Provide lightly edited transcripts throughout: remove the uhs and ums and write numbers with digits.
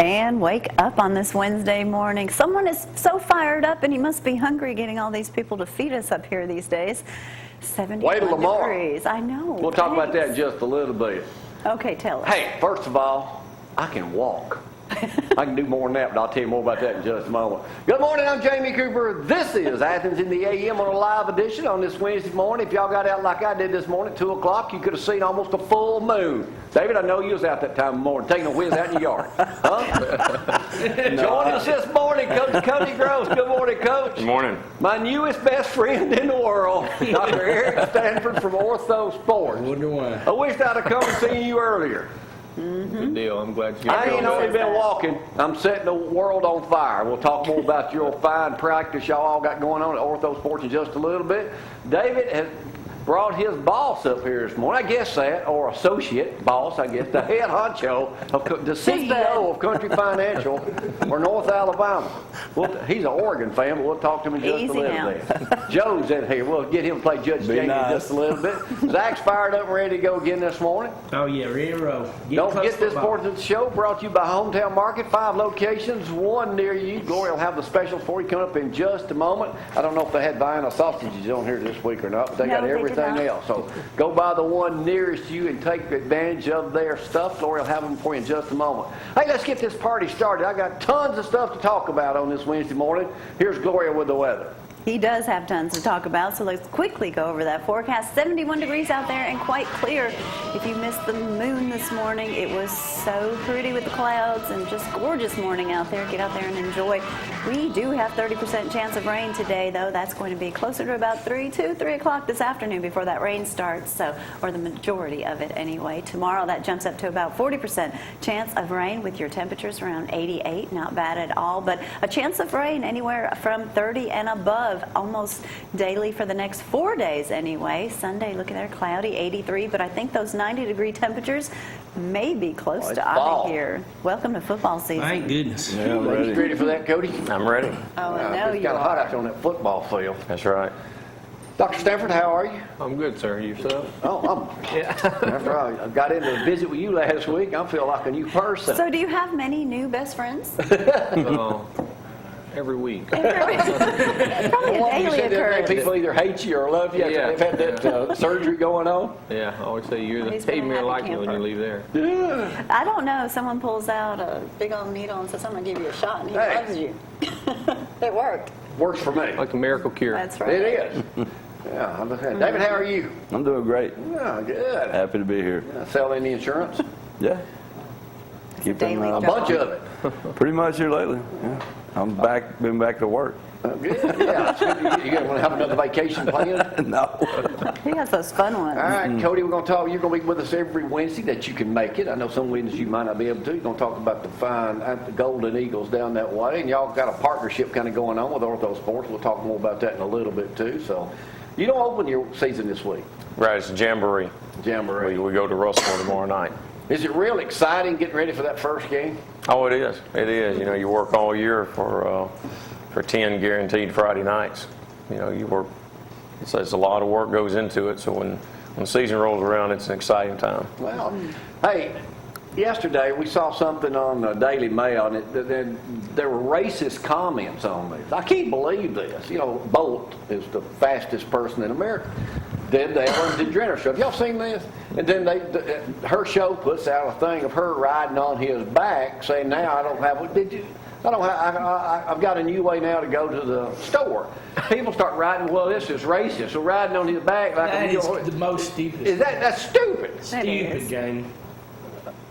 And wake up on this Wednesday morning. Someone is so fired up, and he must be hungry getting all these people to feed us up here these days. 71 degrees. I know. We'll talk about that in just a little bit. Okay, tell us. Hey, first of all, I can walk. I can do more than that, but I'll tell you more about that in just a moment. Good morning, I'm Jamie Cooper. This is Athens in the AM on a live edition on this Wednesday morning. If y'all got out like I did this morning at 2 o'clock, you could have seen almost a full moon. David, I know you was out that time of morning, taking a whiz out in your yard. Huh? Joining us this morning, Coach Cody Gross. Good morning, Coach. Good morning. My newest best friend in the world, Dr. Eric Stanford from Ortho Sports. I wonder why. I wished I'd have come and seen you earlier. Good deal. I'm glad you. I ain't only been walking. I'm setting the world on fire. We'll talk more about your fine practice y'all all got going on at Ortho Sports in just a little bit. David has brought his boss up here this morning. I guess that, or associate boss, I guess, the head honcho, the CEO of Country Financial for North Alabama. He's an Oregon fan, but we'll talk to him in just a little bit. Joe's in here. We'll get him to play Judge Jamie in just a little bit. Zach's fired up and ready to go again this morning. Oh, yeah, ready to roll. Don't forget this portion of the show brought to you by Hometown Market. 5 locations, 1 near you. Gloria will have the specials for you coming up in just a moment. I don't know if they had Vienna sausages on here this week or not, but they got everything else. So go by the one nearest you and take advantage of their stuff. Gloria will have them for you in just a moment. Hey, let's get this party started. I got tons of stuff to talk about on this Wednesday morning. Here's Gloria with the weather. He does have tons to talk about, so let's quickly go over that forecast. 71 degrees out there and quite clear. If you missed the moon this morning, it was so pretty with the clouds and just gorgeous morning out there. Get out there and enjoy. We do have 30% chance of rain today, though. That's going to be closer to about 3 o'clock this afternoon before that rain starts, or the majority of it anyway. Tomorrow, that jumps up to about 40% chance of rain with your temperatures around 88. Not bad at all, but a chance of rain anywhere from 30 and above. Almost daily for the next 4 days anyway. Sunday, look at there, cloudy, 83, but I think those 90-degree temperatures may be close to out of here. Welcome to football season. Thank goodness. Yeah, I'm ready. You ready for that, Cody? I'm ready. Oh, I know it's you kind of hot are. out there on that football field. That's right. Dr. Stanford, how are you? I'm good, sir. Yourself? Oh, after I got in to visit with you last week, I feel like a new person. So do you have many new best friends? Every week. Probably a daily occurrence. People either hate you or love you after Yeah. they've had that surgery going on. Yeah, I always say you're the He's been a more happy like me when you camper. leave there. Yeah. I don't know. Someone pulls out a big old needle and says, I'm going to give you a shot, and he loves you. It worked. Works for me. Like a miracle cure. That's right. It is. Yeah, I'm saying. David, how are you? I'm doing great. Yeah, good. Happy to be here. Sell any insurance? Yeah. a daily A job. bunch of it. Pretty much here lately. Yeah. I'm back, been back to work. Good. Yeah. It's good. You going to have another vacation planned? No. He has those fun ones. All right, Cody, we're going to talk. You're going to be with us every Wednesday that you can make it. I know some Wednesdays you might not be able to. You're going to talk about the fine the Golden Eagles down that way. And y'all got a partnership kind of going on with Ortho Sports. We'll talk more about that in a little bit, too. So you don't open your season this week. Right, it's a jamboree. Jamboree. We go to Russell tomorrow night. Is it real exciting getting ready for that first game? Oh, it is. It is. You know, you work all year for 10 guaranteed Friday nights. You know, you work. It's a lot of work goes into it. So when the season rolls around, it's an exciting time. Well, hey, yesterday we saw something on the Daily Mail, and there were racist comments on this. I can't believe this. You know, Bolt is the fastest person in America. Did the Ellen DeGeneres show? Have y'all seen this? And then her show puts out a thing of her riding on his back, saying, "Now I don't have. I've got a new way now to go to the store." People start writing, "Well, this is racist." So riding on his back like That is the most stupid. that's stupid. Stupid game.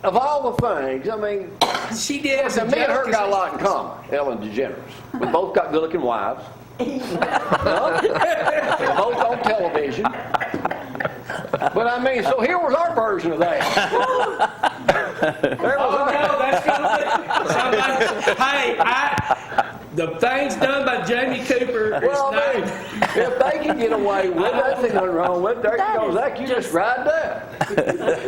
Of all the things, I mean, She did have so some me and her jokes. got a lot in common. Ellen DeGeneres. We both got good-looking wives. We're both on television. But I mean, so here was our version of that. There was Oh, no, that's gonna be the things done by Jamie Cooper. Well, is I mean, if they can get away with it, that's nothing wrong with it. There you go, Zack. You just ride that.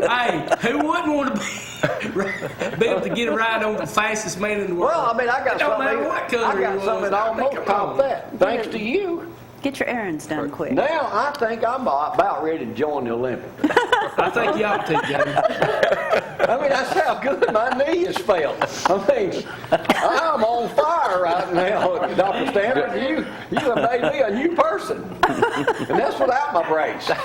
Hey, who wouldn't want to be able to get a ride on the fastest man in the world? Well, I mean, I got It don't matter something. what color I got he was. something that I mean, almost come top on. that. Thanks to you. Get your errands done quick. Now I think I'm about ready to join the Olympics. I think you ought to, Jamie. I mean, that's how good my knee has felt. I mean, I'm on fire right now, Dr. Stanford. You have made me a new person. And that's without my brace. All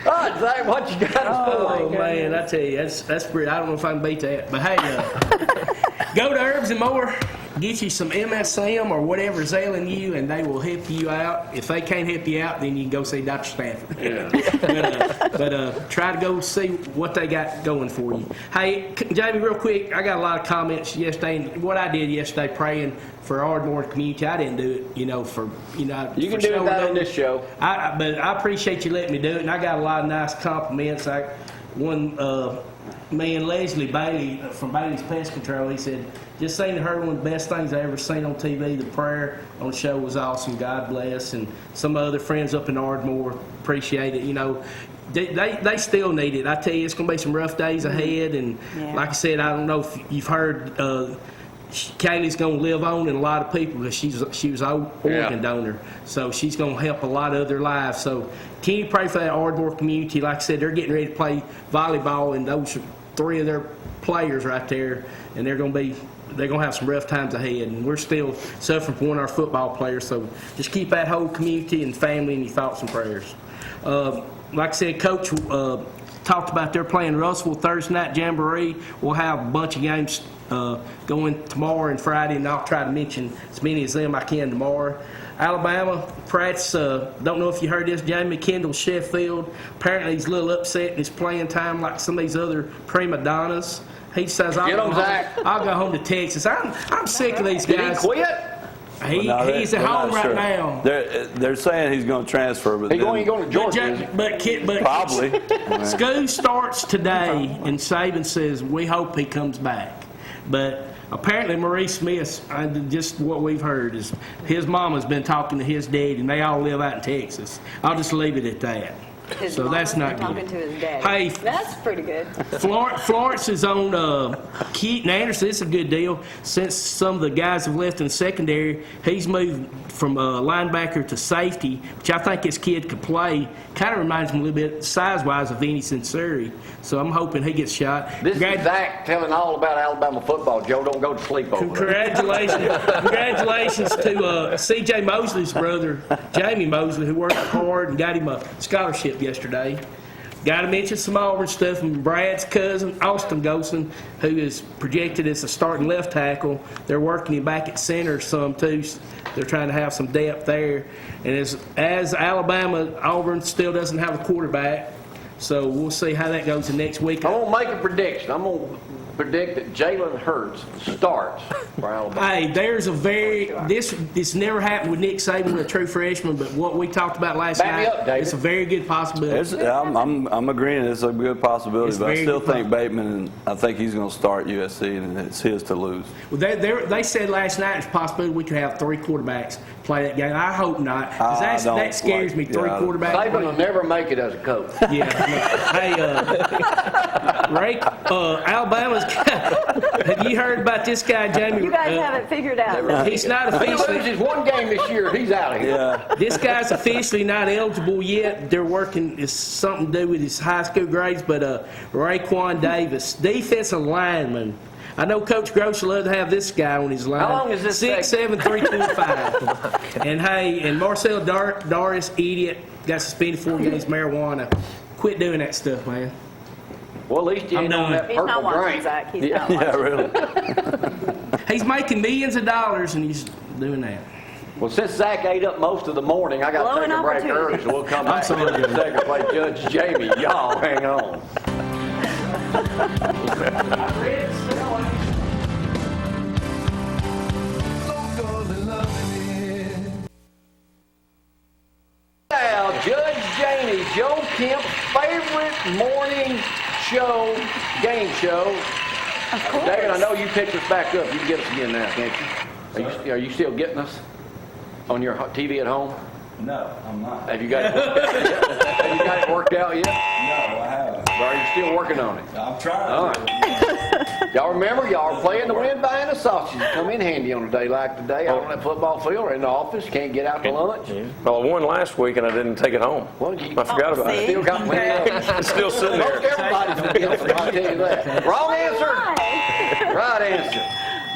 right, Zack, what you got Oh, man, I tell you, that's pretty. I don't know if I can beat that. But hey, go to Herbs and More. Get you some MSM or whatever's ailing you, and they will help you out. If they can't help you out, then you can go see Dr. Stanford. Yeah. but try to go see what they got going for you. Hey, Jamie, real quick, I got a lot of comments yesterday. And what I did yesterday, praying for Ardmore community, I didn't do it, You for can for do it showing that in up. this show. But I appreciate you letting me do it, and I got a lot of nice compliments. Me and Leslie Bailey from Bailey's Pest Control, he said, just seen and heard one of the best things I ever seen on TV. The prayer on the show was awesome. God bless. And some other friends up in Ardmore appreciate it. They still need it. I tell you, it's going to be some rough days ahead. And like I said, I don't know if you've heard, Kaylee's going to live on in a lot of people because she was an organ donor. So she's going to help a lot of other lives. So can you pray for that Ardmore community? Like I said, they're getting ready to play volleyball, and those are 3 of their players right there, and they're going to have some rough times ahead, and we're still suffering from one of our football players. So just keep that whole community and family in your thoughts and prayers. Like I said, Coach talked about they're playing Russellville Thursday night jamboree. We'll have a bunch of games going tomorrow and Friday, and I'll try to mention as many as them I can tomorrow. Alabama, Pratt's, don't know if you heard this, Jamie Kendall Sheffield. Apparently he's a little upset in his playing time like some of these other prima donnas. He says, I'll go home to Texas. I'm sick of these guys. Did he quit? He's at home right now. They're saying he's going to transfer, but He's going to Georgia. But probably. School starts today, and Saban says we hope he comes back. But apparently Maurice Smith, just what we've heard, is his mama's been talking to his dad, and they all live out in Texas. I'll just leave it at that. So that's not good. Talking to his dad. Hey, that's pretty good. Florence is on Keaton Anderson. This is a good deal. Since some of the guys have left in the secondary, he's moved from linebacker to safety, which I think this kid could play. Kind of reminds me a little bit, size-wise, of Vinny Sinceri. So I'm hoping he gets shot. This is Zack telling all about Alabama football. Joe, don't go to sleep over Congratulations to C.J. Mosley's brother, Jamie Mosley, who worked hard and got him a scholarship yesterday. Got to mention some Auburn stuff from Brad's cousin, Austin Golson, who is projected as a starting left tackle. They're working him back at center some, too. They're trying to have some depth there. And as Alabama, Auburn still doesn't have a quarterback. So we'll see how that goes the next week. I'm going to make a prediction. I'm going to predict that Jalen Hurts starts for Alabama. Hey, there's a this never happened with Nick Saban, a true freshman, but what we talked about last night, it's a very good possibility. I'm agreeing it's a good possibility, but I still think Bateman, and I think he's going to start USC, and it's his to lose. Well, they said last night it's a possibility we could have 3 quarterbacks play that game. I hope not, because that scares me, 3 quarterbacks. Saban will never make it as a coach. Yeah. Hey, Ray, Alabama's. Have you heard about this guy, Jamie? You guys have it figured out. He's not If he officially. loses one game this year, he's out of here. Yeah. This guy's officially not eligible yet. They're working. It's something to do with his high school grades. But Raekwon Davis, defensive lineman. I know Coach Gross would love to have this guy on his line. How long is this 6'7", 325. And Marcel Doris, idiot, got suspended 4 games marijuana. Quit doing that stuff, man. Well, at least you ain't on that He's not purple watching, drink. Zach. He's not watching. Yeah, really. He's making millions of dollars, and he's doing that. Well, since Zack ate up most of the morning, I got to take a break early, so we'll come back in a second to play Judge Jamie. Y'all hang on. Now, Judge Jamie, Joe Kemp's favorite morning show, game show. Of course. David, I know you picked us back up. You can get us again now, can't you? Are you still getting us on your TV at home? No, I'm not. Have you got it? Have you got it worked out yet? No, I haven't. Or are you still working on it? I'm trying. All right. Y'all remember, y'all were playing to win buying a sausage. Come in handy on a day like today, out on that football field or in the office. Can't get out to lunch. Well, I won last week and I didn't take it home. Well, I forgot about I it. still got plenty of it. It's still sitting Most there. everybody's guilty, I'll tell you that. Wrong answer. Right answer.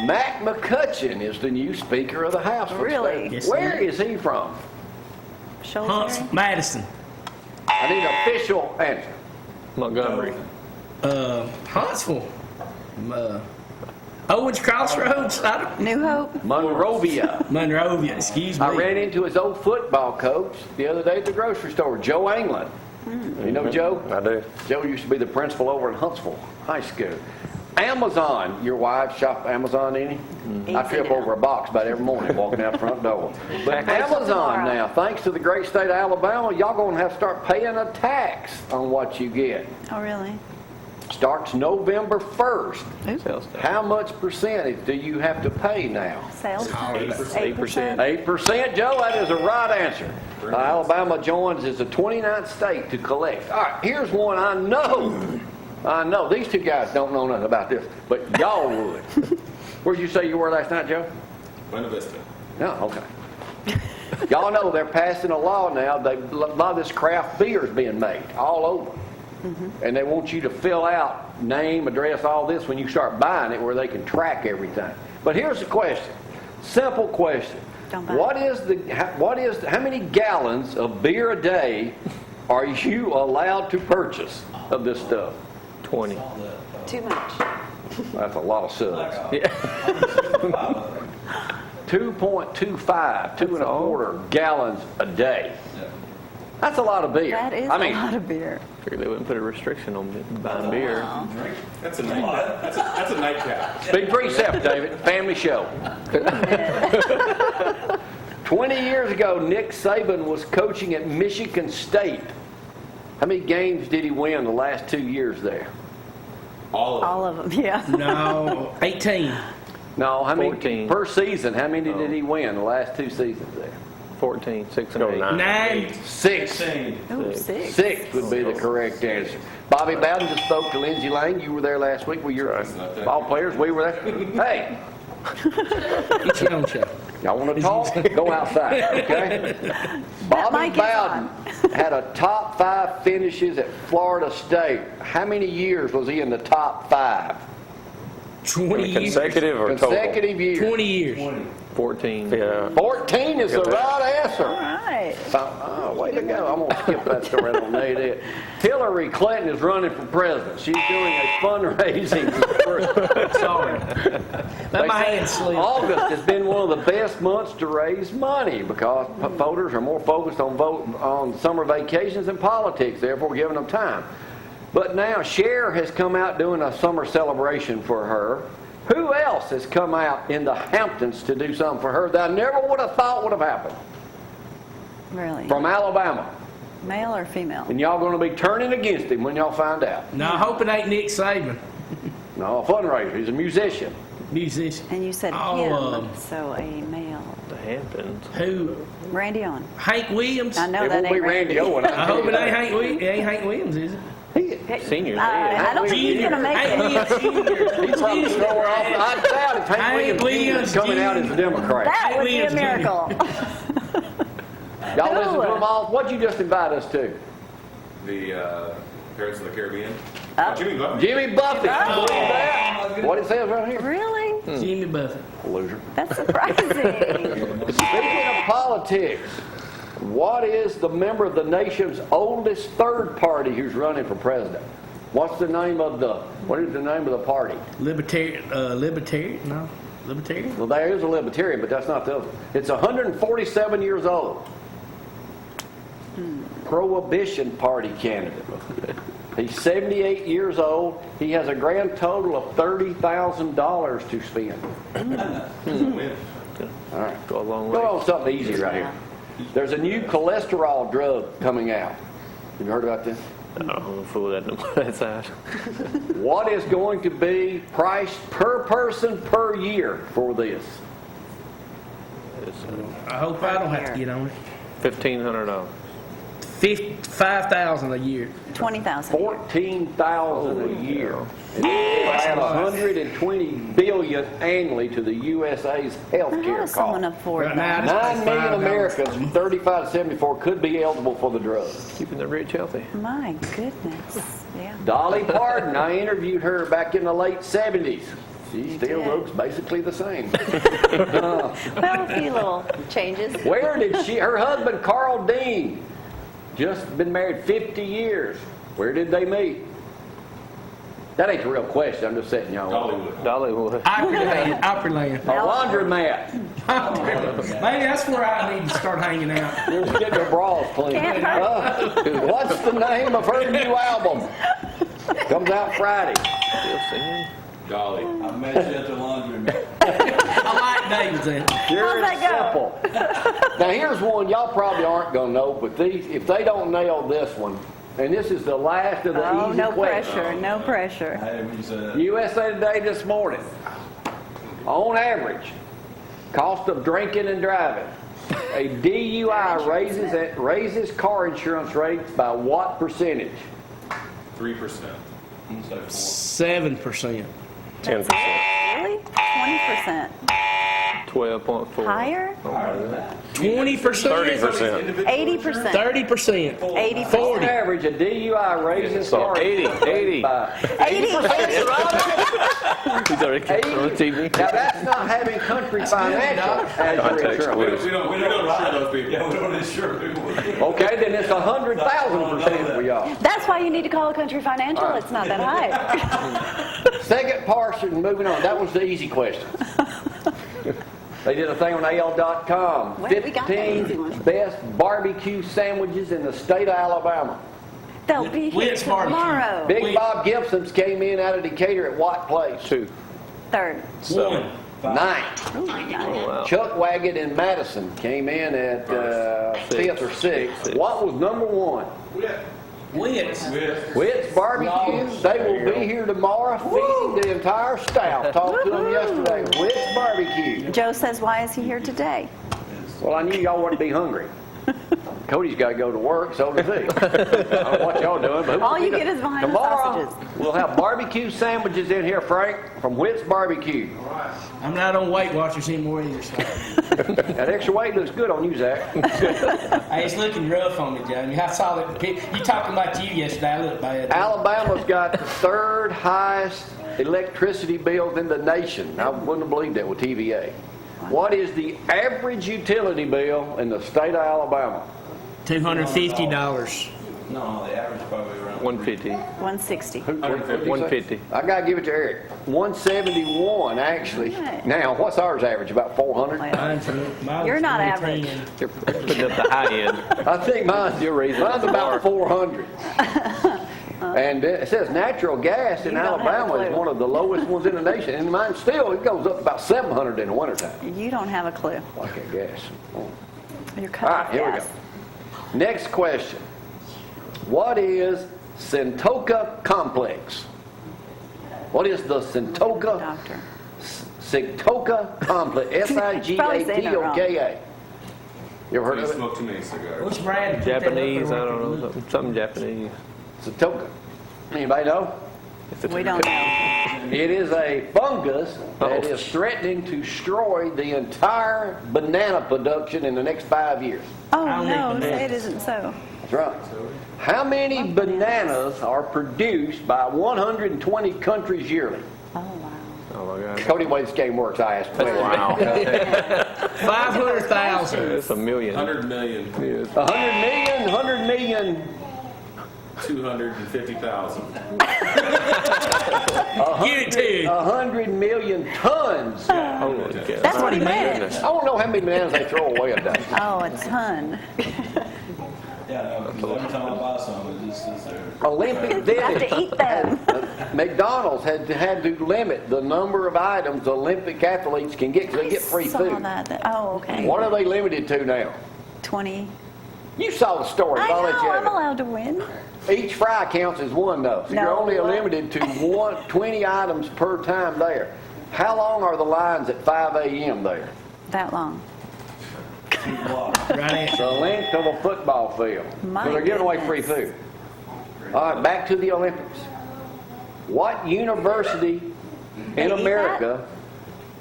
Mac McCutcheon is the new Speaker of the House. for the Really? state. Yes, Where he is he from? Hunts, Sholsbury? Madison. I need an official answer. Montgomery. Huntsville. Owens Crossroads. New Hope? Monrovia. Monrovia, excuse me. I ran into his old football coach the other day at the grocery store, Joe Anglin. You know Joe? I do. Joe used to be the principal over at Huntsville High School. Amazon, your wife shop Amazon any? I trip over a box about every morning walking out the front door. But Amazon now, thanks to the great state of Alabama, y'all gonna have to start paying a tax on what you get. Oh, really? Starts November 1st. Sales tax. How much percentage do you have to pay now? Sales tax? 8%. 8%, Joe, that is a right answer. Alabama joins as the 29th state to collect. All right, here's one I know. These two guys don't know nothing about this, but y'all would. Where'd you say you were last night, Joe? Buena Vista. No, okay. Y'all know they're passing a law now. A lot of this craft beer is being made all over. And they want you to fill out name, address, all this when you start buying it where they can track everything. But here's the question. Simple question. Don't buy How many gallons of beer a day are you allowed to purchase of this stuff? 20. Too much. That's a lot of subs. 2.25, 2.25 gallons a day. That's a lot of beer. That is a lot of beer. Figured they wouldn't put a restriction on buying beer. That's a nightcap. Speak for yourself, David. Family show. 20 years ago, Nick Saban was coaching at Michigan State. How many games did he win the last 2 years there? All of them, yeah. No, 18. No, how many 14. per season? How many did he win the last 2 seasons there? 14, 6 and 8. 9. 6. Ooh, 6. 6 would be the correct answer. Bobby Bowden just spoke to Lindsey Lane. You were there last week. Were your ball players? We were there. Hey, Get your own show. y'all want to talk? Go outside, okay? Bobby mic is Bowden had a top 5 finishes at Florida State. How many years was he in the top 5? 20 years. Consecutive or total? Consecutive years. 20 years. 14. Yeah. 14 is the right answer. All right. Oh, way to go. I'm going to skip that story. I don't need it. Hillary Clinton is running for president. She's doing a fundraising. Sorry. Let my hand slip. August has been one of the best months to raise money because voters are more focused on summer vacations and politics, therefore giving them time. But now Cher has come out doing a summer celebration for her. Who else has come out in the Hamptons to do something for her that I never would have thought would have happened? Really? From Alabama. Male or female? And y'all going to be turning against him when y'all find out. No, I hope it ain't Nick Saban. No, a fundraiser. He's a musician. Musician. And you said Oh, him, so a male. The Hamptons. Who? Randy Owen. Hank Williams? I know It that won't be ain't Randy Owen. I hope it ain't Hank Williams. It ain't Hank Williams, is it? Senior. I don't think he's going to make Hank it. Williams Jr. He's probably throw her off. I doubt if Hank Hank Williams is coming out as a Democrat. That would be a Williams Jr. miracle. Y'all listen to them all. What'd you just invite us to? The Pirates of the Caribbean. Oh. Jimmy Buffett. Jimmy Buffett. Believe that? What it says right here. Really? Jimmy Buffett. Loser. That's surprising. Speaking of politics, what is the member of the nation's oldest third party who's running for president? What is the name of the party? Libertarian? No. Libertarian? Well, there is a libertarian, but that's not the other. It's 147 years old. Prohibition Party candidate. He's 78 years old. He has a grand total of $30,000 to spend. Win. All right. Go a long way. Go on something easy right here. There's a new cholesterol drug coming out. Have you heard about this? I don't know if that that's out. What is going to be priced per person per year for this? It's I hope I don't have to get on it. $1,500. 5,000 a year. 20,000. 14,000 a year. And add 120 billion annually to the USA's How healthcare does someone cost. afford Right now, that? 9 million Americans from 35 to 74 could be eligible for the drug. Keeping the rich healthy. My goodness. Yeah. Dolly Parton, I interviewed her back in the late 70s. She still did. looks basically the same. Well, a few little changes. Where did her husband Carl Dean, just been married 50 years, where did they meet? That ain't the real question, I'm just setting y'all up. Dollywood. Dollywood. Opryland. A laundromat. Maybe that's where I need to start hanging out. Just getting her bras clean. Can't hurt. What's the name of her new album? Comes out Friday. Still singing. Dolly. I met you at the laundromat. I like David's in. Pure How's and that simple. Now here's one y'all probably aren't gonna know, but if they don't nail this one, and this is the last of the Oh, easy no questions. pressure, no pressure. Hey, when you said USA Today this morning. On average, cost of drinking and driving. A DUI raises car insurance rates by what percentage? 3%. you say 7%. 10%. Really? 20%. 12.4. Higher? 20%. 30%. 80%. 30%. 80%. 40. On average, a DUI raises So car 80, insurance rates 80. by 80%. He's already on TV. Now that's not having Country Financial as your Context insurance. We don't insure those people. Yeah, we don't insure people. Okay, then it's 100,000% for y'all. That's why you need to call Country Financial. It's not that high. Second portion, moving on. That was the easy question. They did a thing on AL.com. Well, we got that easy 15 one. best barbecue sandwiches in the state of Alabama. They'll be here Which barbecue? tomorrow. Big Bob Gibson's came in out of Decatur at what place? 2. Third. 1. 9th. Ooh, nice. Wow. Chuck Waggett in Madison came in at 5th or 6th. What was number 1? Wits. Witt's Barbecue. They will be here tomorrow feeding the entire staff. Talked to them yesterday. Witt's Barbecue. Joe says, why is he here today? Well, I knew y'all wouldn't be hungry. Cody's got to go to work, so does he. I don't know what y'all doing, but All you get is behind the tomorrow sausages. we'll have barbecue sandwiches in here, Frank, from Witt's Barbecue. I'm not on Weight Watchers anymore either, so. That extra weight looks good on you, Zack. Hey, it's looking rough on me, Jamie. I saw that. You talking about you yesterday. I look bad. Alabama's got the 3rd highest electricity bills in the nation. I wouldn't have believed that with TVA. What is the average utility bill in the state of Alabama? $250. No, the average probably around 150. 160. 150. I got to give it to Eric. 171, actually. Right. Now, what's ours average? About 400? Mine's You're not 23. average. You're putting up the high end. I think mine's You're raising about the bar. 400. And it says natural gas in You don't have a Alabama is clue. one of the lowest ones in the nation. And mine still, it goes up about 700 in the wintertime. You don't have a clue. Like that gas. Oh. You're All cut right, off here we gas. go. Next question. What is Sentoka Complex? What is the Sentoka Doctor. Complex? S-I-G-A-T-O-K-A. You ever heard You of it? smoke too many cigars. What's Brad? Put that up there Japanese, where I can don't know, look. something Japanese. Sentoka. Anybody know? We don't know. It is a fungus that Oh. is threatening to destroy the entire banana production in the next 5 years. Oh, I don't no, need say bananas. it isn't so. That's right. How many bananas are produced by 120 countries yearly? Oh, wow. Oh my God. Cody, the way this game works, I asked. Wow. 500,000. That's a million. 100 million, 100 million, 250,000. Give it to you. 100 million tons. I Holy cow. That's what he My meant. goodness. don't know how many bananas they throw away a day. Oh, a ton. Yeah, no, 'cause every time I buy some, it just sits there. Olympic You have Village. to eat them. McDonald's had to limit the number of items Olympic athletes can get because they get free Saw food. that. Oh, okay. What are they limited to now? 20. You saw the story. I I'll let you know, have I'm it. allowed to win. Each fry counts as one, though. So you're No. only limited to 20 items per time there. How long are the lines at 5 a.m. there? That long. Right The length of a football field. My So they're giving away free goodness. food. All right, back to the Olympics. What university in America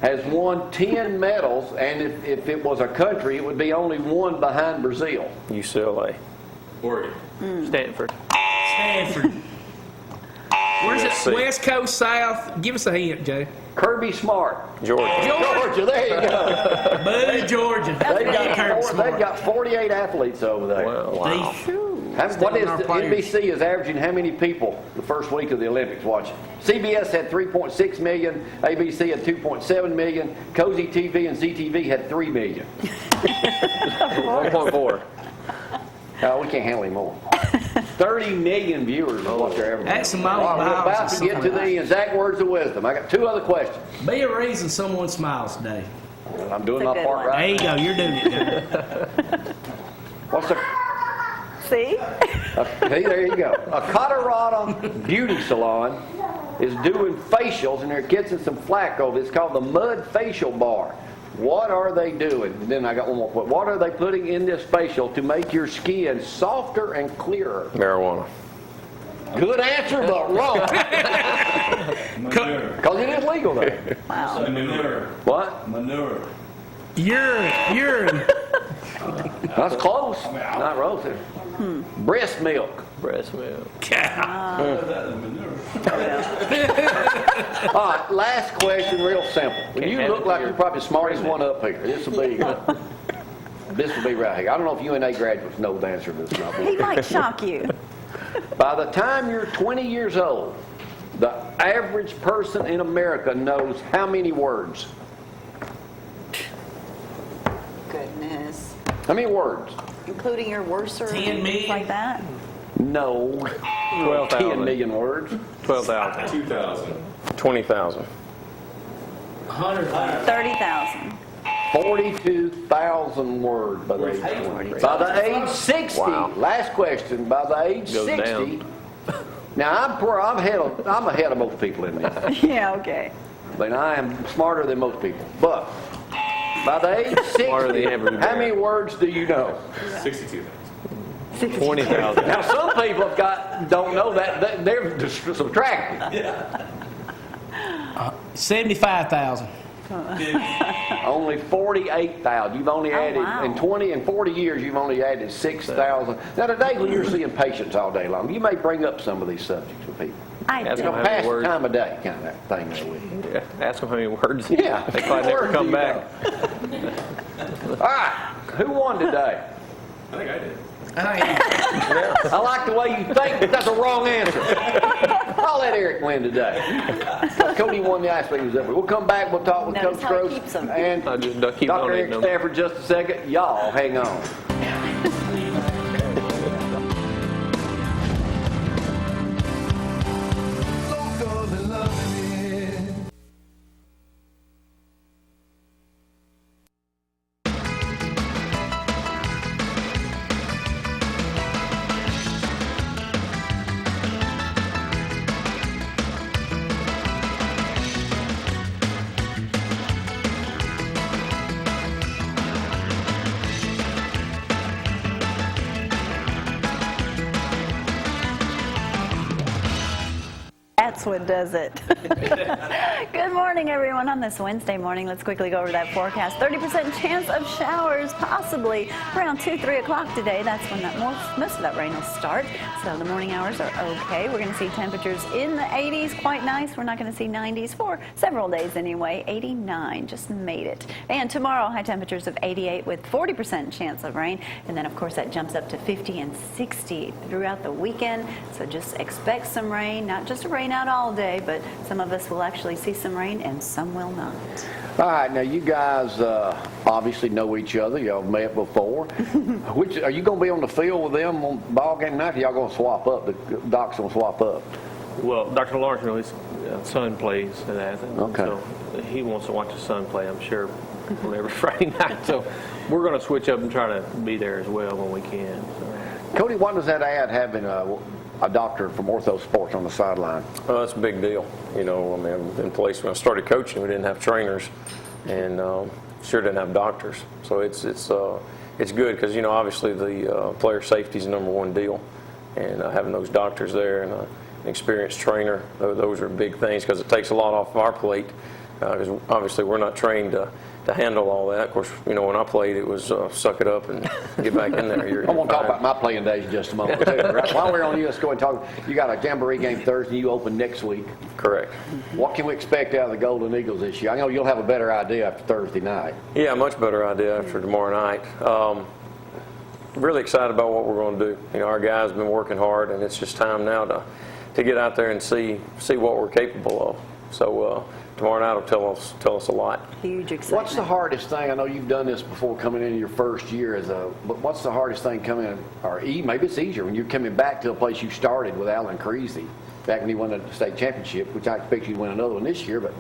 has won 10 medals, and if it was a country, it would be only one behind Brazil? UCLA. Oregon. Stanford. Stanford. Where's it? USC. West Coast, South? Give us a hint, Joe. Kirby Smart. Georgia. Georgia, there you go. Boo, Georgia. They've got 48 athletes over there. Wow. What is our the players. NBC is averaging how many people the first week of the Olympics watching? CBS had 3.6 million, ABC had 2.7 million, Cozy TV and ZTV had 3 million. 1.4. We can't handle any more. 30 million viewers is what they're averaging. That's a mile All right, we're miles about or to get to something like the Zack words of wisdom. I got 2 other questions. Be a reason someone smiles today. I'm doing That's a my good part one. There right. you go. You're doing it, Joe. What's the See? See, there you go. A Colorado beauty salon is doing facials, and they're getting some flack over it. It's called the Mud Facial Bar. What are they doing? And then I got one more question. What are they putting in this facial to make your skin softer and clearer? Marijuana. Good answer, but wrong. Manure. Because it is legal there. Wow. Manure. What? Manure. Urine. That's close. Not roasted. Breast milk. Breast milk. All right, last question, real simple. You have look it like here. you're probably the smartest one up here. This will be right here. I don't know if UNA graduates know the answer to this or not. He might shock you. By the time you're 20 years old, the average person in America knows how many words? Goodness. How many words? Including your worser 10 and things million? like that? No. 12,000. 10 million words. 12,000. 2,000. 20,000. 30,000. 42,000 words by the age 20. By the age 60, Wow. last question, by the age Goes 60, down. now I'm ahead of most people in this. Yeah, okay. But I am smarter than most people. But by the age Smarter than 60, average how bear. many words do you know? 62,000. 20,000. Now some people don't know that. They're just subtracting. 75,000. Only 48,000. You've only added wow. in 20 and 40 years. You've only added 6,000. Now today, when you're seeing patients all day long, you may bring up some of these subjects with people. I That's do. How many Pass the words? time of day kind of thing there with you. Yeah, ask them how many words. Yeah. They probably never come back. All right. Who won today? I think I did. I like the way you think, but that's a wrong answer. I'll let Eric win today. Cody won the last week. He was up. We'll come back. We'll talk with Notice Coach how he Gross keeps them. and I just keep Dr. on Eric eating them. Stanford just a second. Y'all hang on. That's what does it. Good morning, everyone. On this Wednesday morning, let's quickly go over that forecast. 30% chance of showers, possibly around 2, 3 o'clock today. That's when most of that rain will start. So the morning hours are okay. We're going to see temperatures in the 80s, quite nice. We're not going to see 90s for several days anyway. 89, just made it. And tomorrow, high temperatures of 88 with 40% chance of rain. And then, of course, that jumps up to 50 and 60 throughout the weekend. So just expect some rain, not just rain out all day, but some of us will actually see some rain and some will not. All right, now you guys obviously know each other. Y'all met before. Which are you going to be on the field with them on ball game night? Or y'all going to swap up? The Doc's going to swap up. Well, Dr. Lawrence, his son plays at Athens. Okay. So he wants to watch his son play, I'm sure, every Friday night. So we're going to switch up and try to be there as well when we can. So. Cody, what does that add having a doctor from Ortho Sports on the sideline? Oh, that's a big deal. You know, I mean, in place when I started coaching, we didn't have trainers, and sure didn't have doctors. So it's good because, obviously the player safety is the #1 deal. And having those doctors there and an experienced trainer, those are big things because it takes a lot off of our plate. Because obviously we're not trained to handle all that. Of course, when I played, it was suck it up and get back in there. I want to talk about my playing days in just a moment, too. Right? While we're on you, let's go and talk. You got a Jamboree game Thursday. You open next week. Correct. What can we expect out of the Golden Eagles this year? I know you'll have a better idea after Thursday night. Yeah, much better idea after tomorrow night. Really excited about what we're going to do. Our guys have been working hard, and it's just time now to get out there and see what we're capable of. So tomorrow night will tell us a lot. Huge excitement. What's the hardest thing? I know you've done this before coming into your first year but what's the hardest thing coming, or maybe it's easier when you're coming back to a place you started with Alan Creasy, back when he won the state championship, which I expect you to win another one this year, but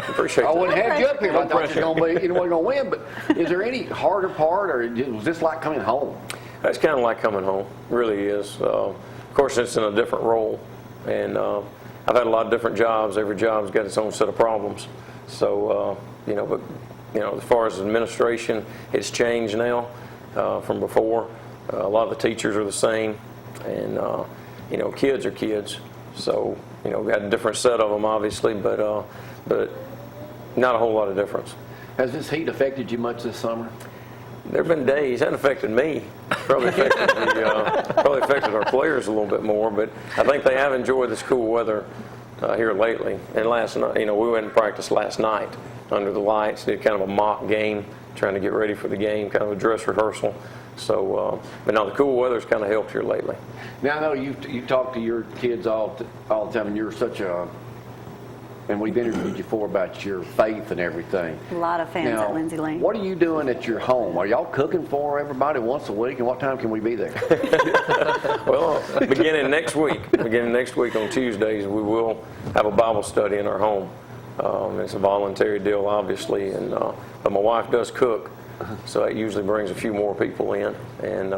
Appreciate I that. wouldn't have you up here if I thought you wasn't going to win, but is there any harder part, or was this like coming home? It's kind of like coming home, really is. Of course, it's in a different role, and I've had a lot of different jobs. Every job's got its own set of problems. So, as far as administration, it's changed now from before. A lot of the teachers are the same, and kids are kids. So, we got a different set of them, obviously, but not a whole lot of difference. Has this heat affected you much this summer? There have been days. It hasn't affected me. Probably affected our players a little bit more. But I think they have enjoyed this cool weather here lately. And last night, we went and practiced last night under the lights. Did kind of a mock game, trying to get ready for the game, kind of a dress rehearsal. So, but now the cool weather's kind of helped here lately. Now I know you talk to your kids all the time, and you're such a. And we've interviewed you before about your faith and everything. A lot of fans at Lindsay Lane. What are you doing at your home? Are y'all cooking for everybody once a week? And what time can we be there? Well, beginning next week on Tuesdays, we will have a Bible study in our home. It's a voluntary deal, obviously, and but my wife does cook, so that usually brings a few more people in, and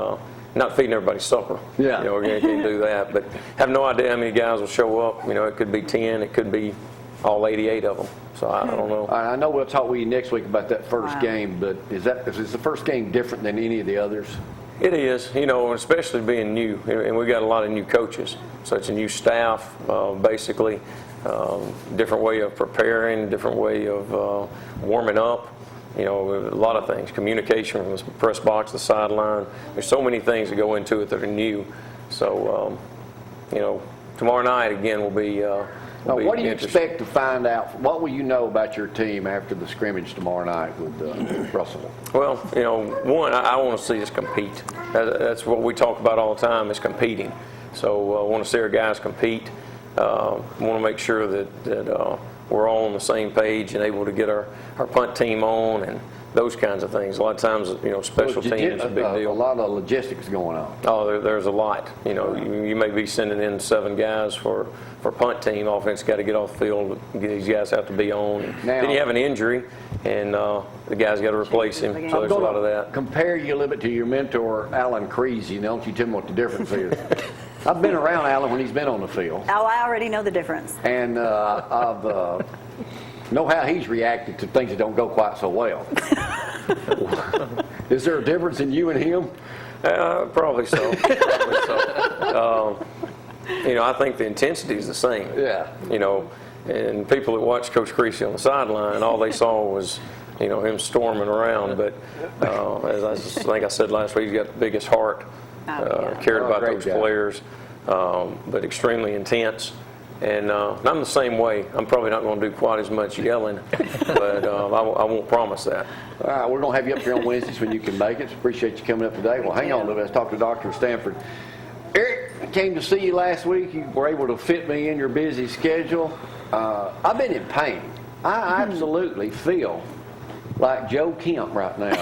not feeding everybody supper. Yeah. We can't do that, but have no idea how many guys will show up. It could be 10, it could be all 88 of them. So I don't know. I know we'll talk with you next week about that first game, but is the first game different than any of the others? It is, especially being new, and we got a lot of new coaches. So it's a new staff, basically, different way of preparing, different way of warming up. A lot of things, communication from the press box, the sideline. There's so many things that go into it that are new. So, tomorrow night again will be. What do you expect to find out? What will you know about your team after the scrimmage tomorrow night with Russell? Well, one, I want to see us compete. That's what we talk about all the time, is competing. So I want to see our guys compete. Want to make sure that we're all on the same page and able to get our punt team on and those kinds of things. A lot of times, special teams is a big deal. A lot of logistics going on. Oh, there's a lot. You may be sending in 7 guys for punt team. Offense got to get off the field. These guys have to be on. Then you have an injury, and the guy's got to replace him. So there's a lot of that. Compare you a little bit to your mentor, Alan Creasy. Don't you tell me what the difference is? I've been around Alan when he's been on the field. Oh, I already know the difference. And I've know how he's reacted to things that don't go quite so well. Is there a difference in you and him? Probably so. I think the intensity is the same. Yeah. And people that watched Coach Creasy on the sideline, all they saw was, him storming around. But as I think I said last week, he's got the biggest heart, cared about those players, but extremely intense. And I'm the same way. I'm probably not going to do quite as much yelling, but I won't promise that. All right, we're going to have you up here on Wednesdays when you can make it. Appreciate you coming up today. Well, hang on a little bit. Let's talk to Dr. Stanford. Eric, I came to see you last week. You were able to fit me in your busy schedule. I've been in pain. I absolutely feel like Joe Kemp right now.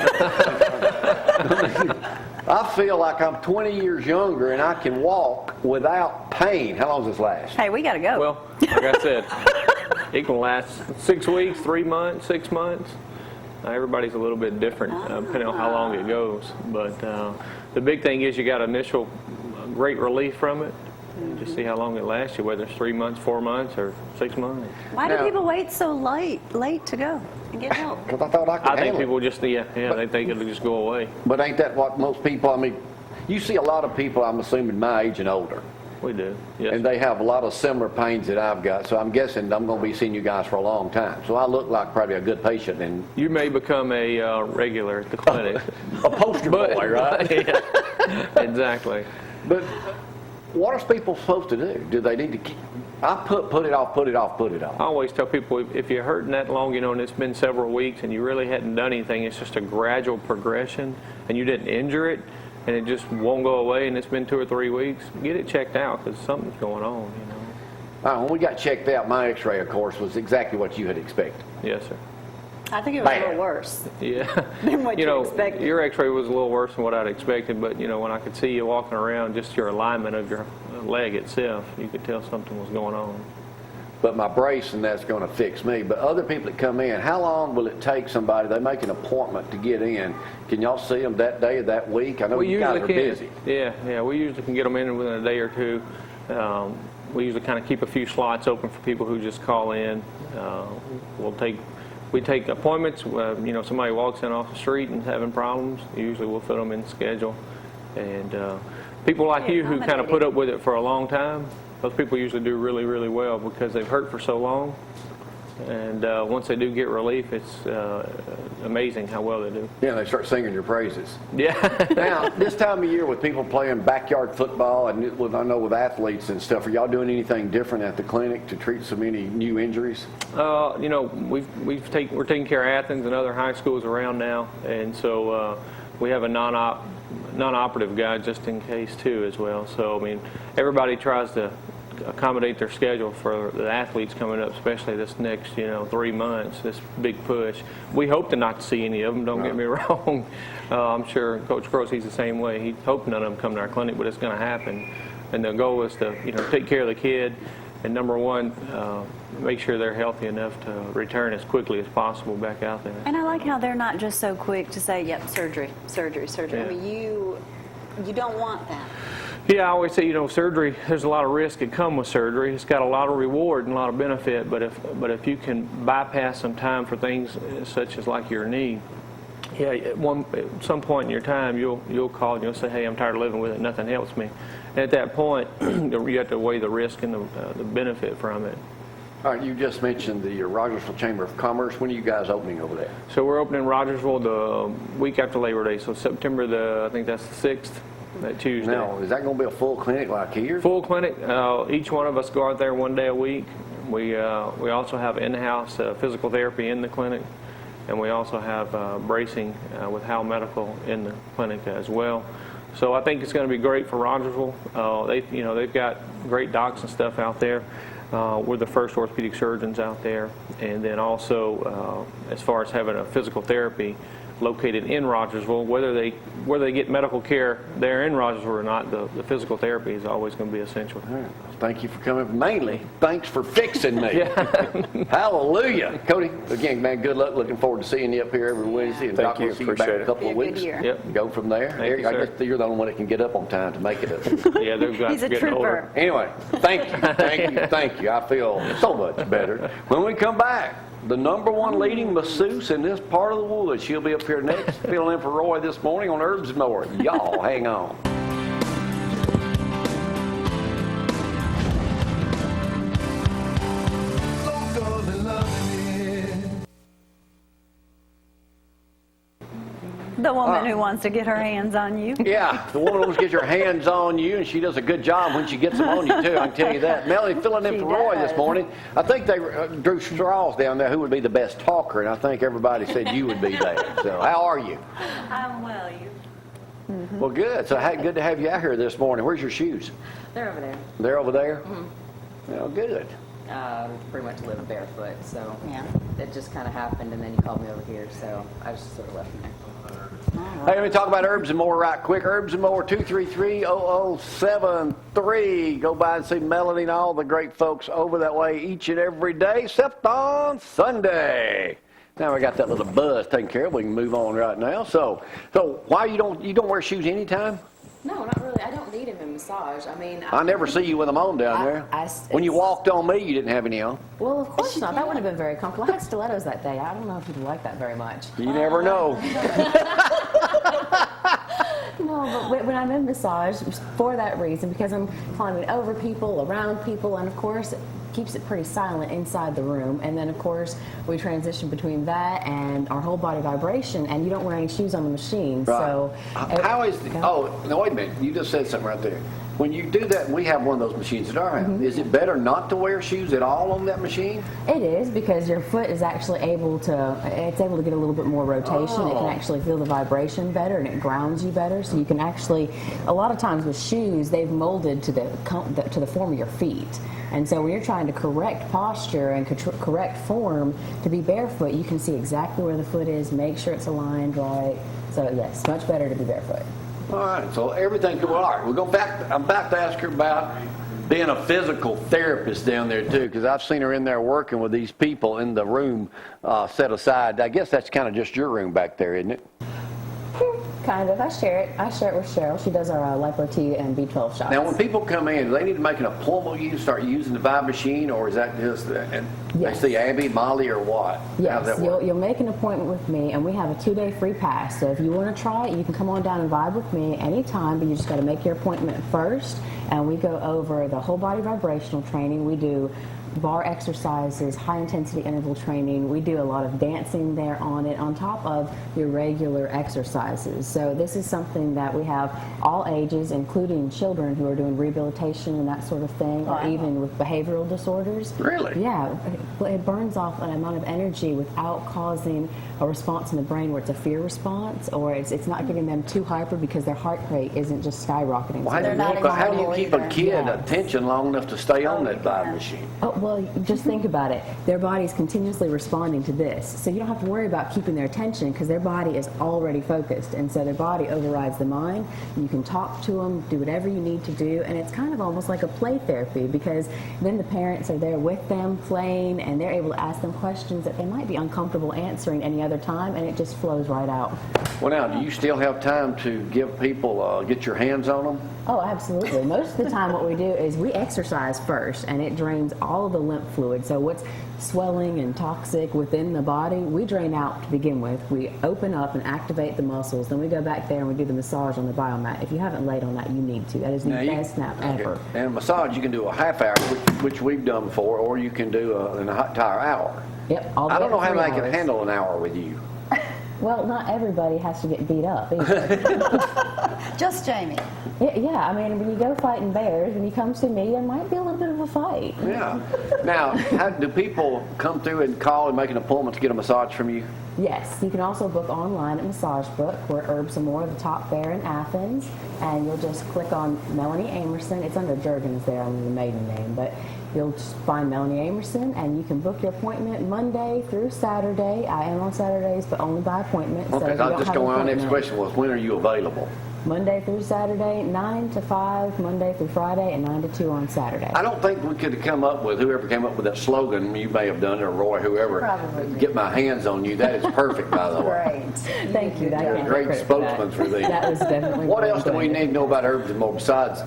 I feel like I'm 20 years younger and I can walk without pain. How long does this last? Hey, we got to go. Well, like I said, it can last 6 weeks, 3 months, 6 months. Everybody's a little bit different depending on how long it goes. But the big thing is you got initial great relief from it. and just see how long it lasts you, whether it's 3 months, 4 months, or 6 months. Why do Now- people wait so late to go and get help? Because I thought I could I think handle it. people just, they think it'll just go away. But ain't that what most people, I mean, you see a lot of people, I'm assuming my age and older, We do, yes. and they have a lot of similar pains that I've got, so I'm guessing I'm going to be seeing you guys for a long time. So I look like probably a good patient and You may become a regular at the clinic. a poster boy, right? Yeah, exactly. But what are people supposed to do? Do they need to keep, I put it off, put it off, put it off. I always tell people, if you're hurting that long, and it's been several weeks and you really hadn't done anything, it's just a gradual progression and you didn't injure it and it just won't go away and it's been 2 or 3 weeks, get it checked out because something's going on, When we got checked out, my x-ray, of course, was exactly what you had expected. Yes, sir. I think it was a Bad. little worse Yeah. than what you expected. Your x-ray was a little worse than what I'd expected, but, when I could see you walking around, just your alignment of your leg itself, you could tell something was going on. But my brace and that's going to fix me. But other people that come in, how long will it take somebody? They make an appointment to get in. Can y'all see them that day or that week? I know you guys are busy. Yeah, we usually can get them in within a day or two. We usually kind of keep a few slots open for people who just call in. We take appointments. Somebody walks in off the street and is having problems. Usually we'll fit them in the schedule. And people like you who kind of put up with it for a long time, those people usually do really, really well because they've hurt for so long. And once they do get relief, it's amazing how well they do. Yeah, they start singing your praises. Yeah. Now, this time of year with people playing backyard football and I know with athletes and stuff, are y'all doing anything different at the clinic to treat so many new injuries? We're taking care of Athens and other high schools around now, and so we have a non-operative guy just in case too as well. So everybody tries to accommodate their schedule for the athletes coming up, especially this next 3 months, this big push. We hope to not see any of them. Don't get me wrong. I'm sure Coach Gross, he's the same way. He hopes none of them come to our clinic, but it's going to happen. And the goal is to take care of the kid, and number one, make sure they're healthy enough to return as quickly as possible back out there. And I like how they're not just so quick to say, yep, surgery. Yeah. I mean, you don't want that. Yeah, I always say, surgery, there's a lot of risk that come with surgery. It's got a lot of reward and a lot of benefit, but if you can bypass some time for things such as like your knee, at some point in your time, you'll call and you'll say, hey, I'm tired of living with it, nothing helps me. And at that point, you have to weigh the risk and the benefit from it. All right, you just mentioned the Rogersville Chamber of Commerce. When are you guys opening over there? So we're opening Rogersville the week after Labor Day, so September I think that's the 6th. That Tuesday. Now, is that going to be a full clinic like here? Full clinic. Each one of us go out there 1 day a week. We also have in-house physical therapy in the clinic, and we also have bracing with Howell Medical in the clinic as well. So I think it's going to be great for Rogersville. They've got great docs and stuff out there. We're the first orthopedic surgeons out there, and then also as far as having a physical therapy located in Rogersville, whether they get medical care there in Rogersville or not, the physical therapy is always going to be essential. All right. Thank you for coming. Mainly, thanks for fixing me. Yeah. Hallelujah. Cody, again, man, good luck. Looking forward to seeing you up here every Wednesday. And Thank Doc, you. we'll see you back in Appreciate a couple of Be a good weeks. year. Yep. Go from there. Thank Eric, you, I sir. guess you're the only one that can get up on time to make it up. Yeah, those guys He's are a getting older. trooper. Anyway, thank you. I feel so much better. When we come back, the #1 leading masseuse in this part of the woods, she'll be up here next, filling in for Roy this morning on Herbs and More. Y'all hang on. The woman who wants to get her hands on you. Yeah, the woman always gets her hands on you, and she does a good job when she gets them on you, too. I can tell you that. Melanie filling in She for Roy does. this morning. I think they drew straws down there who would be the best talker, and I think everybody said you would be there. So how are you? I'm well. You? Well, good. So good to have you out here this morning. Where's your shoes? They're over there. They're over there? Well, good. Pretty much live barefoot, so Yeah. it just kind of happened, and then you called me over here, so I just sort of left them there. Hey, let me talk about Herbs and More right quick. Herbs and More, 233-0073. Go by and see Melanie and all the great folks over that way each and every day, except on Sunday. Now we got that little buzz taken care of. We can move on right now. So why you don't wear shoes anytime? No, not really. I don't need him in massage. I mean, I never see you with them on down there. When you walked on me, you didn't have any on. Well, of course not. That would have been very comfortable. I had stilettos that day. I don't know if you'd like that very much. You never know. No, but when I'm in massage, for that reason, because I'm climbing over people, around people, and of course, it keeps it pretty silent inside the room. And then, of course, we transition between that and our whole body vibration, and you don't wear any shoes on the machine. Right. So, How is the, oh, no, wait a minute. You just said something right there. When you do that, we have one of those machines at our house. Is it better not to wear shoes at all on that machine? it is, because your foot is actually able to, it's able to get a little bit more rotation. It can actually feel the vibration better, and it grounds you better. So you can actually, a lot of times with shoes, they've molded to the form of your feet. And so when you're trying to correct posture and correct form to be barefoot, you can see exactly where the foot is, make sure it's aligned right. So yes, much better to be barefoot. All right, so everything, all right, we're going back. I'm about to ask her about being a physical therapist down there too, because I've seen her in there working with these people in the room set aside. I guess that's kind of just your room back there, isn't it? Kind of. I share it with Cheryl. She does our lipo T and B12 shots. Now, when people come in, do they need to make an appointment with you to start using the Vibe machine, or is that just they see Abby, Molly, or what? Yes, How's that work? you'll make an appointment with me, and we have a 2-day free pass. So if you want to try it, you can come on down and vibe with me anytime, but you just got to make your appointment first. And we go over the whole body vibrational training. We do bar exercises, high intensity interval training. We do a lot of dancing there on it, on top of your regular exercises. So this is something that we have all ages, including children who are doing rehabilitation and that sort of thing, or even with behavioral disorders. Really? Yeah, it burns off an amount of energy without causing a response in the brain where it's a fear response, or it's not getting them too hyper because their heart rate isn't just skyrocketing. Well, how do you keep a kid attention long enough to stay on that Vibe machine? Oh, well, just think about it. Their body's continuously responding to this. So you don't have to worry about keeping their attention because their body is already focused. And so their body overrides the mind. You can talk to them, do whatever you need to do. And it's kind of almost like a play therapy, because then the parents are there with them playing, and they're able to ask them questions that they might be uncomfortable answering any other time, and it just flows right out. Well, now, do you still have time to give people, get your hands on them? Oh, absolutely. Most of the time what we do is we exercise first, and it drains all of the lymph fluid. So what's swelling and toxic within the body, we drain out to begin with. We open up and activate the muscles. Then we go back there and we do the massage on the biomat. If you haven't laid on that, you need to. That is the best nap ever. Okay. And massage, you can do a half hour, which we've done before, or you can do an entire hour. Yep. I don't know how I can handle an hour with you. Well, not everybody has to get beat up either. Just Jamie. Yeah, I mean, when you go fighting bears, when you come see me, there might be a little bit of a fight. Yeah. Now, how do people come through and call and make an appointment to get a massage from you? Yes, you can also book online at Massage Book. We're at Herbs and More, the top there in Athens, and you'll just click on Melanie Amerson. It's under Jurgens there under the maiden name, but you'll just find Melanie Amerson, and you can book your appointment Monday through Saturday. I am on Saturdays, but only by appointment. Okay, so I'll just go on. Next question was, when are you available? Monday through Saturday, 9 to 5, Monday through Friday, and 9 to 2 on Saturday. I don't think we could have come up with, whoever came up with that slogan, you may have done it, or Roy, whoever, Probably. get my hands on you. That is perfect, by the way. Great. Thank you. You're a great spokesman for these. That was definitely. What else do we need to know about Herbs and More besides,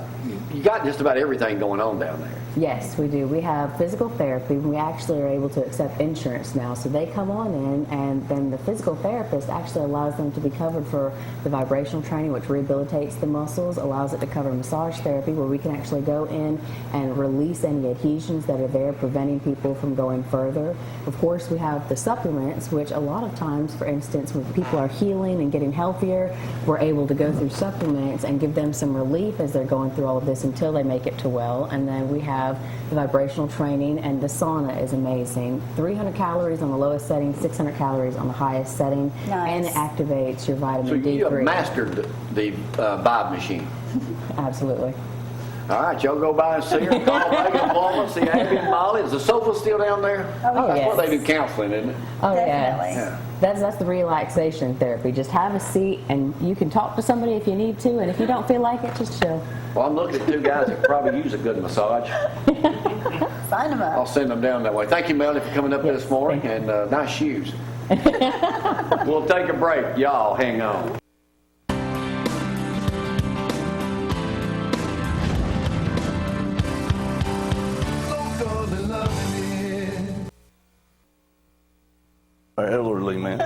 you got just about everything going on down there? Yes, we do. We have physical therapy. We actually are able to accept insurance now. So they come on in, and then the physical therapist actually allows them to be covered for the vibrational training, which rehabilitates the muscles, allows it to cover massage therapy, where we can actually go in and release any adhesions that are there, preventing people from going further. Of course, we have the supplements, which a lot of times, for instance, when people are healing and getting healthier, we're able to go through supplements and give them some relief as they're going through all of this until they make it to well. And then we have the vibrational training, and the sauna is amazing. 300 calories on the lowest setting, 600 calories on the highest setting, and it activates your vitamin D3. So you have mastered the Vibe machine. Absolutely. All right, y'all go by and see her. Call Megan Bama, see Abby and Molly. Is the sofa still down there? Oh, That's yes. what they do counseling, isn't it? Oh, Definitely. yes. That's the relaxation therapy. Just have a seat, and you can talk to somebody if you need to, and if you don't feel like it, just chill. Well, I'm looking at two guys that probably use a good massage. Sign them I'll up. send them down that way. Thank you, Melanie, for coming up this morning, and nice shoes. We'll take a break. Y'all hang on. elderly man.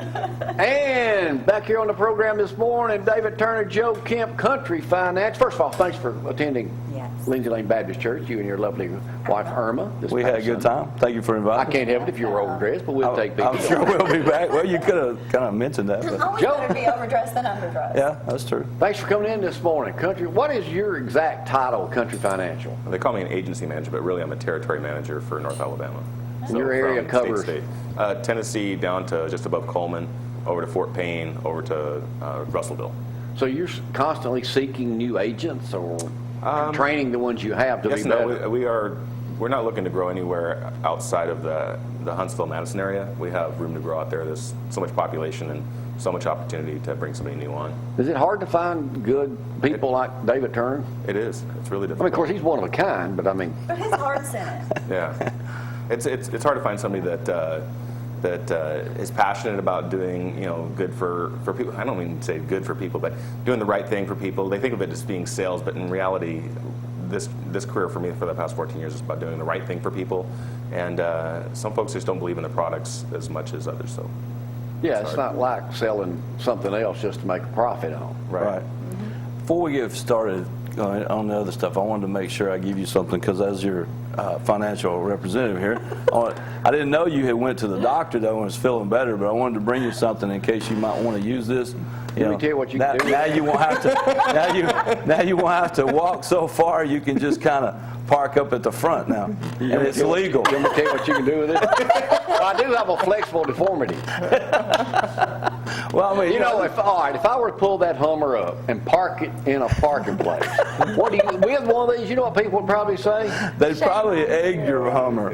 And back here on the program this morning, David Turner, Joe Kemp, Country Finance. First of all, thanks for attending Yes. Lindsay Lane Baptist Church, you and your lovely wife Irma. We had a good time. Thank you for inviting I can't help it if you were overdressed, but we'll take people. I'm sure we'll be back. Well, you could have kind of mentioned that. But Always Joe- better be overdressed than underdressed. yeah, that's true. Thanks for coming in this morning. Country, what is your exact title, Country Financial? They call me an agency manager, but really I'm a territory manager for North Alabama. And your area from covers? state. Tennessee down to just above Coleman, over to Fort Payne, over to Russellville. So you're constantly seeking new agents or training the ones you have to Yes, be no, better? we're not looking to grow anywhere outside of the Huntsville-Madison area. We have room to grow out there. There's so much population and so much opportunity to bring somebody new on. Is it hard to find good people like David Turner? It is. It's really I mean, difficult. of course, he's one of a kind, but I mean, But his heart's in it. Yeah, it's hard to find somebody that is passionate about doing good for people. I don't mean to say good for people, but doing the right thing for people. They think of it as being sales, but in reality, this career for me for the past 14 years is about doing the right thing for people. And some folks just don't believe in the products as much as others. So yeah, it's not like selling something else just to make a profit on. Right. Before we get started on the other stuff, I wanted to make sure I give you something because as your financial representative here, I didn't know you had went to the doctor though and was feeling better, but I wanted to bring you something in case you might want to use this. Let me tell you what you can do. Now you won't have to. Now you won't have to walk so far. You can just kind of park up at the front now, and it's legal. You want me to tell you what you can do with it? Well, I do have a flexible deformity. Well, I mean, You know, if I were to pull that Hummer up and park it in a parking place, with one of these, you know what people would probably say? they'd probably egg your Hummer.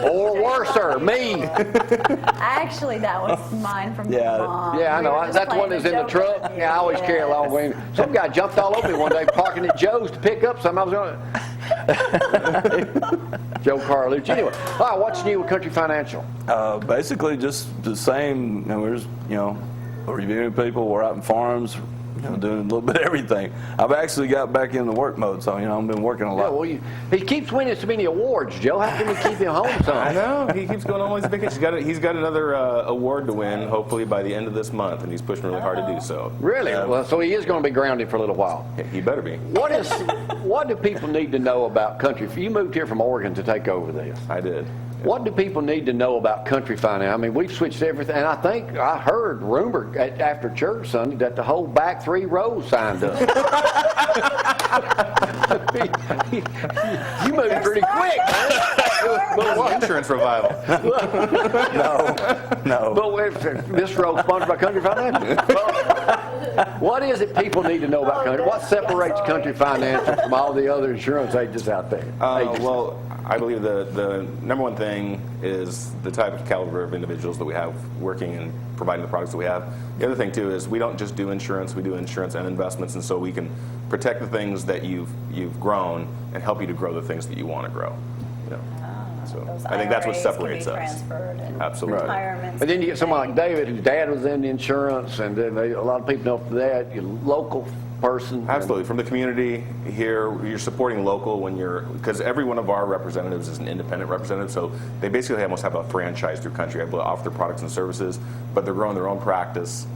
Or worse, me. Actually, that was mine from Yeah. my mom. Yeah, I know. We were just That's the one playing that's in the joke truck. with you. Yeah, I always carry it along with me. Some guy jumped all over me one day parking at Joe's to pick up something. I was going to... Joe Carlucci. Anyway, all right, what's new with Country Financial? Basically, just the same. And we're just, reviewing people. We're out in farms, doing a little bit of everything. I've actually got back in the work mode, so I've been working a Yeah, lot. well, he keeps winning so many awards, Joe. How can we keep him home some? I know he keeps going on all these vacations. He's got another award to win, hopefully by the end of this month, and he's pushing really hard to do so. Really? Well, so he is going to be grounded for a little while. Yeah, he better be. What do people need to know about Country? You moved here from Oregon to take over this. I did. What do people need to know about Country Finance? I mean, we've switched everything, and I think I heard rumor after church Sunday that the whole back 3 rows signed up. You moved pretty quick, man. Insurance revival. No. But this row sponsored by Country Finance. What is it people need to know about Country? What separates Country Finance from all the other insurance agents out there? Well, I believe the number one thing is the type of caliber of individuals that we have working and providing the products that we have. The other thing too is we don't just do insurance; we do insurance and investments, and so we can protect the things that you've grown and help you to grow the things that you want to grow. So Those I think that's what IRAs separates can be us. transferred and Absolutely. retirements And then you get someone like and David, whose dad was in the insurance, and then a lot of people know that. You're a local person. Absolutely. From the community here, you're supporting local because every one of our representatives is an independent representative, so they basically almost have a franchise through Country, able to offer their products and services, but they're growing their own practice